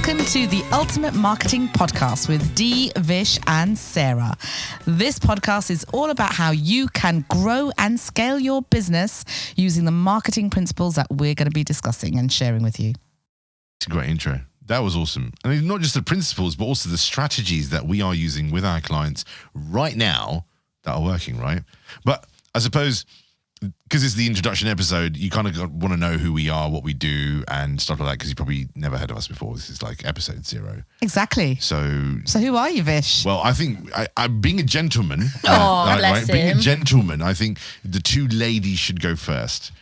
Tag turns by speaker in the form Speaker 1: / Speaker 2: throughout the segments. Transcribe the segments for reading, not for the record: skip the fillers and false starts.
Speaker 1: Welcome to the Ultimate Marketing Podcast with Dee, Vish and Sarah. This podcast is all about how you can grow and scale your business using the marketing principles that we're going to be discussing and sharing with you.
Speaker 2: It's a great intro. That was awesome. I mean, not just the principles, but also the strategies that we are using with our clients right now that are working, right? But I suppose, because it's the introduction episode, you kind of want to know who we are, what we do, and stuff like that, because you probably never heard of us before. This is like episode 0.
Speaker 1: Exactly.
Speaker 2: So
Speaker 1: who are you, Vish?
Speaker 2: Well, I think I'm being a gentleman.
Speaker 3: Bless him.
Speaker 2: Being a gentleman, I think the two ladies should go first.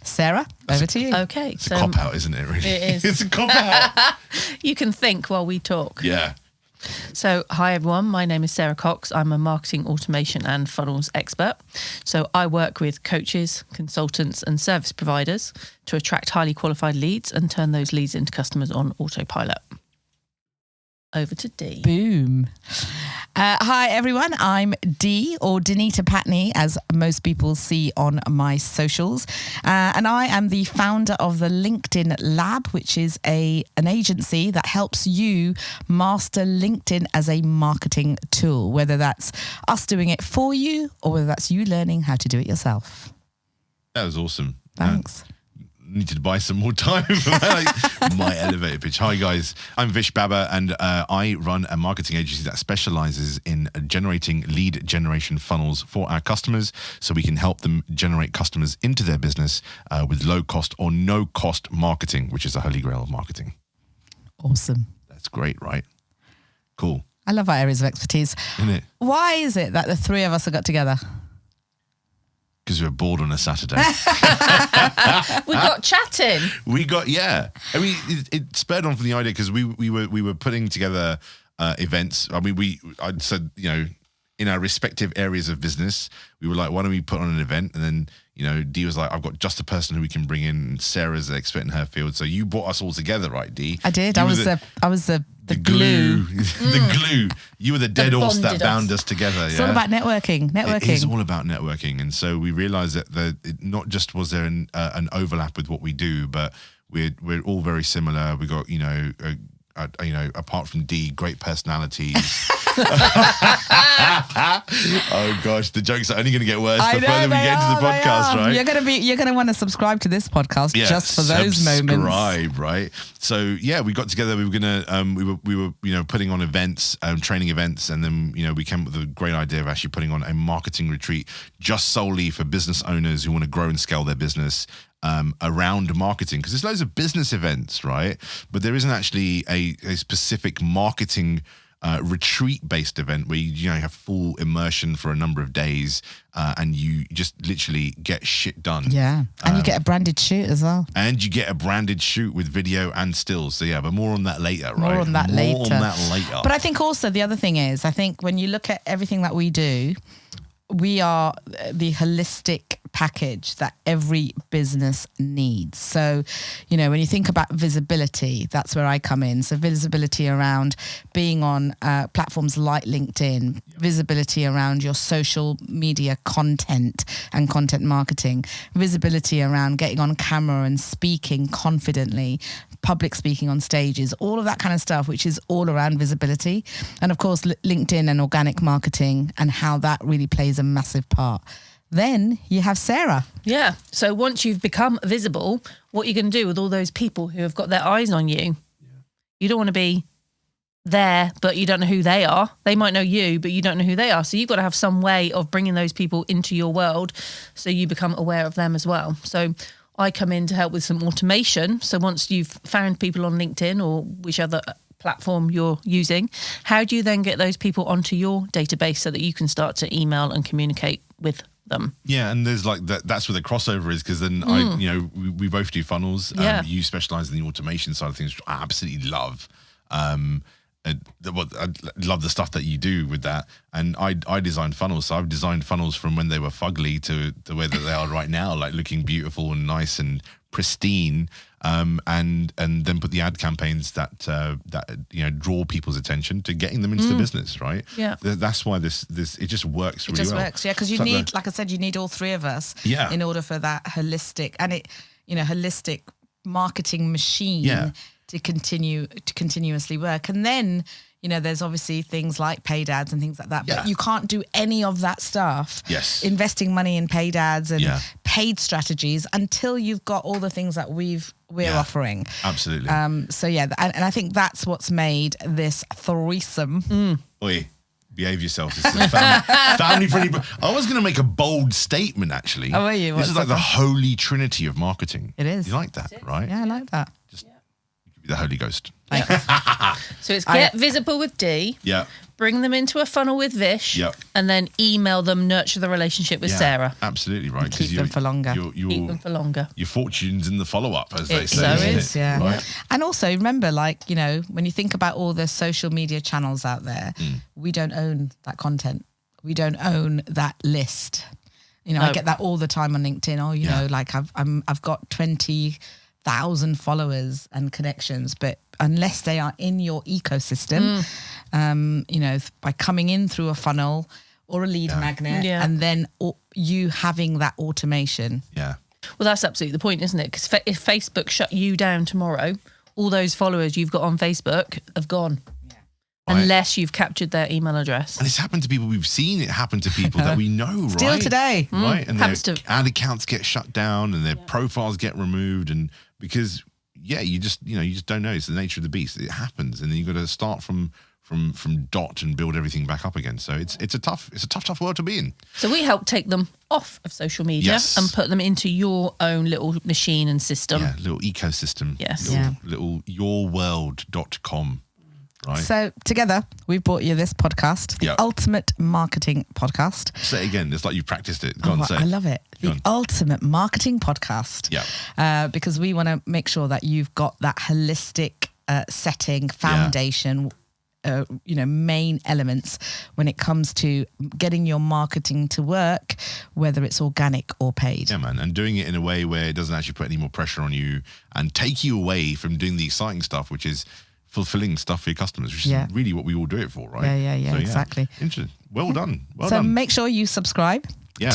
Speaker 1: Sarah, over to you.
Speaker 3: Okay.
Speaker 2: It's a cop-out, isn't it, really?
Speaker 3: It is.
Speaker 2: It's a cop-out.
Speaker 3: You can think while we talk.
Speaker 2: Yeah.
Speaker 3: So, hi everyone, my name is Sarah Cox. I'm a marketing automation and funnels expert. So I work with coaches, consultants and service providers to attract highly qualified leads and turn those leads into customers on autopilot. Over to Dee.
Speaker 1: Boom. Hi, everyone. I'm Dee, or Denita Patney, as most people see on my socials. And I am the founder of the LinkedIn Lab, which is an agency that helps you master LinkedIn as a marketing tool, whether that's us doing it for you or whether that's you learning how to do it yourself.
Speaker 2: That was awesome.
Speaker 1: Thanks.
Speaker 2: Need to buy some more time for my elevator pitch. Hi guys, I'm Vish Baba and I run a marketing agency that specializes in generating lead generation funnels for our customers so we can help them generate customers into their business with low cost or no cost marketing, which is the holy grail of marketing.
Speaker 1: Awesome.
Speaker 2: That's great, right? Cool.
Speaker 1: I love our areas of expertise.
Speaker 2: Isn't it?
Speaker 1: Why is it that the three of us have got together?
Speaker 2: Because we were bored on a Saturday.
Speaker 3: We got chatting.
Speaker 2: I mean, it spurred on from the idea because we were putting together events. I mean, I said, in our respective areas of business, we were like, why don't we put on an event? And then, Dee was like, I've got just a person who we can bring in. Sarah's an expert in her field. So you brought us all together, right, Dee?
Speaker 1: I did. I was the glue.
Speaker 2: The glue. You were the dead horse that bound us together.
Speaker 1: It's all about networking.
Speaker 2: It is all about networking. And so we realized that not just was there an overlap with what we do, but we're all very similar. We got, apart from Dee, great personalities. Oh gosh, the jokes are only going to get worse the further we get into the podcast, right?
Speaker 1: You're gonna want to subscribe to this podcast just for those moments.
Speaker 2: Subscribe, right? So we got together. We were gonna we were putting on events, training events, and then we came up with a great idea of actually putting on a marketing retreat just solely for business owners who want to grow and scale their business. Around marketing, because there's loads of business events, right? But there isn't actually a specific marketing retreat-based event where you have full immersion for a number of days and you just literally get shit done.
Speaker 1: Yeah, and you get a branded shoot as well.
Speaker 2: And you get a branded shoot with video and stills. So but more on that later, right?
Speaker 1: More on that later.
Speaker 2: But
Speaker 1: I think also the other thing is, I think when you look at everything that we do, we are the holistic package that every business needs. So, when you think about visibility, that's where I come in. So visibility around being on platforms like LinkedIn, visibility around your social media content and content marketing, visibility around getting on camera and speaking confidently, public speaking on stages, all of that kind of stuff, which is all around visibility. And of course, LinkedIn and organic marketing and how that really plays a massive part. Then you have Sarah.
Speaker 3: Yeah. So once you've become visible, what you're going to do with all those people who have got their eyes on you, you don't want to be there, but you don't know who they are. They might know you, but you don't know who they are. So you've got to have some way of bringing those people into your world so you become aware of them as well. So I come in to help with some automation. So once you've found people on LinkedIn or which other platform you're using, how do you then get those people onto your database so that you can start to email and communicate with them?
Speaker 2: Yeah, and there's like that's where the crossover is, because then we both do funnels. You specialize in the automation side of things, which I absolutely love. I love the stuff that you do with that, and I design funnels. So I've designed funnels from when they were fugly to the way that they are right now, like looking beautiful and nice and pristine, and then put the ad campaigns that draw people's attention to getting them into the business, right?
Speaker 3: Yeah,
Speaker 2: that's why this it just works really well.
Speaker 1: It just works, yeah, because you need, like I said, you need all three of us in order for that holistic holistic marketing machine to continuously work. And then, there's obviously things like paid ads and things like that, but you can't do any of that stuff.
Speaker 2: Yes.
Speaker 1: Investing money in paid ads and paid strategies until you've got all the things that we're offering.
Speaker 2: Absolutely.
Speaker 1: So and I think that's what's made this threesome.
Speaker 2: Oi, behave yourself. This is a family friendly. I was going to make a bold statement, actually.
Speaker 1: Oh, are you?
Speaker 2: This is like the holy trinity of marketing.
Speaker 1: It is.
Speaker 2: You like that, right?
Speaker 1: Yeah, I like that.
Speaker 2: You could be the Holy Ghost.
Speaker 3: So it's get visible with D.
Speaker 2: Yeah.
Speaker 3: Bring them into a funnel with Vish.
Speaker 2: Yep.
Speaker 3: And then email them, nurture the relationship with Sarah.
Speaker 2: Absolutely right.
Speaker 1: Keep them for longer.
Speaker 3: Keep them for longer.
Speaker 2: Your fortune's in the follow-up, as they
Speaker 3: It
Speaker 2: say.
Speaker 3: so
Speaker 2: isn't
Speaker 3: is,
Speaker 2: it?
Speaker 1: yeah.
Speaker 2: Right?
Speaker 1: And also remember, when you think about all the social media channels out there, we don't own that content. We don't own that list. I get that all the time on LinkedIn. Oh, I've got 20,000 followers and connections, but unless they are in your ecosystem, by coming in through a funnel or a lead magnet, and then you having that automation.
Speaker 2: Yeah.
Speaker 3: Well, that's absolutely the point, isn't it? Because if Facebook shut you down tomorrow, all those followers you've got on Facebook have gone. Unless you've captured their email address.
Speaker 2: And it's happened to people. We've seen it happen to people that we know, right?
Speaker 1: Still today.
Speaker 2: Right? And
Speaker 3: Happens
Speaker 2: their
Speaker 3: to-
Speaker 2: ad accounts get shut down and their profiles get removed. And because, you just don't know. It's the nature of the beast. It happens. And then you've got to start from dot and build everything back up again. So it's a tough world to be in.
Speaker 3: So we help take them off of social media and put them into your own little machine and system.
Speaker 2: Yeah, little ecosystem.
Speaker 3: Yes.
Speaker 2: Little yourworld.com. Right.
Speaker 1: So together, we've brought you this podcast, the Ultimate Marketing Podcast.
Speaker 2: Say it again. It's like you've practiced it. Go on, say it.
Speaker 1: I love it. The Ultimate Marketing Podcast.
Speaker 2: Yeah.
Speaker 1: Because we want to make sure that you've got that holistic setting, foundation, main elements when it comes to getting your marketing to work, whether it's organic or paid.
Speaker 2: Yeah, man. And doing it in a way where it doesn't actually put any more pressure on you and take you away from doing the exciting stuff, which is fulfilling stuff for your customers, which is really what we all do it for, right?
Speaker 1: Yeah, exactly.
Speaker 2: Interesting. Well done. Well
Speaker 1: so
Speaker 2: done.
Speaker 1: Make sure you subscribe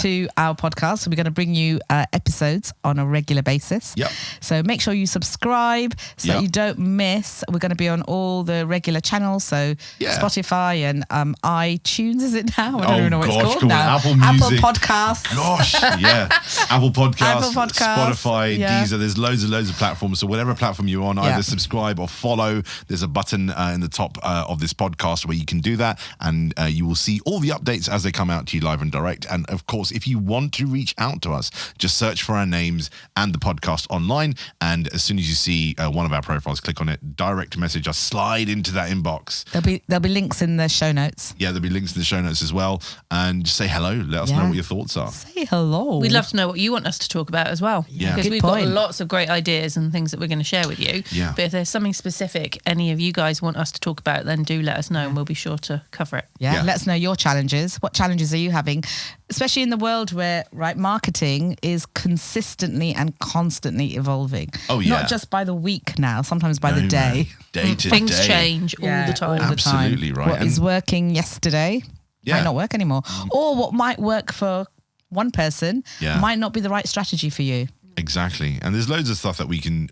Speaker 1: to our podcast. So we're going to bring you episodes on a regular basis.
Speaker 2: Yep.
Speaker 1: So make sure you subscribe so that you don't miss. We're going to be on all the regular channels. So Spotify and iTunes, is it now? I don't even know what it's called now.
Speaker 2: Apple Music.
Speaker 1: Apple Podcasts.
Speaker 2: Gosh, yeah. Apple Podcasts,
Speaker 1: Podcasts,
Speaker 2: Spotify, Deezer. There's loads of platforms. So whatever platform you're on, either subscribe or follow. There's a button in the top of this podcast where you can do that. And you will see all the updates as they come out to you live and direct. And of course, if you want to reach out to us, just search for our names and the podcast online. And as soon as you see one of our profiles, click on it, direct message us, slide into that inbox.
Speaker 1: There'll be links in the show notes.
Speaker 2: Yeah, there'll be links in the show notes as well. And just say hello. Let us know what your thoughts are.
Speaker 1: Say hello.
Speaker 3: We'd love to know what you want us to talk about as well.
Speaker 2: Yeah.
Speaker 3: Because
Speaker 1: Good
Speaker 3: we've
Speaker 1: point.
Speaker 3: got lots of great ideas and things that we're going to share with you.
Speaker 2: Yeah.
Speaker 3: But if there's something specific any of you guys want us to talk about, then do let us know and we'll be sure to cover it.
Speaker 1: Yeah, let us know your challenges. What challenges are you having? Especially in the world where, marketing is consistently and constantly evolving.
Speaker 2: Oh, yeah.
Speaker 1: Not just by the week now, sometimes by the day.
Speaker 2: Day to
Speaker 3: Things
Speaker 2: day.
Speaker 3: change all the time.
Speaker 1: All the time.
Speaker 2: Absolutely right.
Speaker 1: What is working yesterday might not work anymore. Or what might work for one person might not be the right strategy for you.
Speaker 2: Exactly. And there's loads of stuff that we can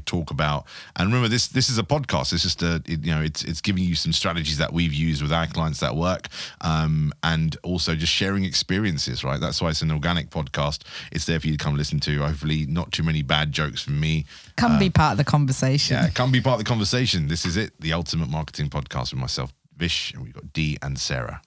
Speaker 2: talk about. And remember, this is a podcast. It's just it's giving you some strategies that we've used with our clients that work, and also just sharing experiences, right? That's why it's an organic podcast. It's there for you to come listen to. Hopefully not too many bad jokes from me.
Speaker 1: Come be part of the conversation.
Speaker 2: Yeah, come be part of the conversation. This is it, the Ultimate Marketing Podcast with myself, Vish, and we've got Dee and Sarah.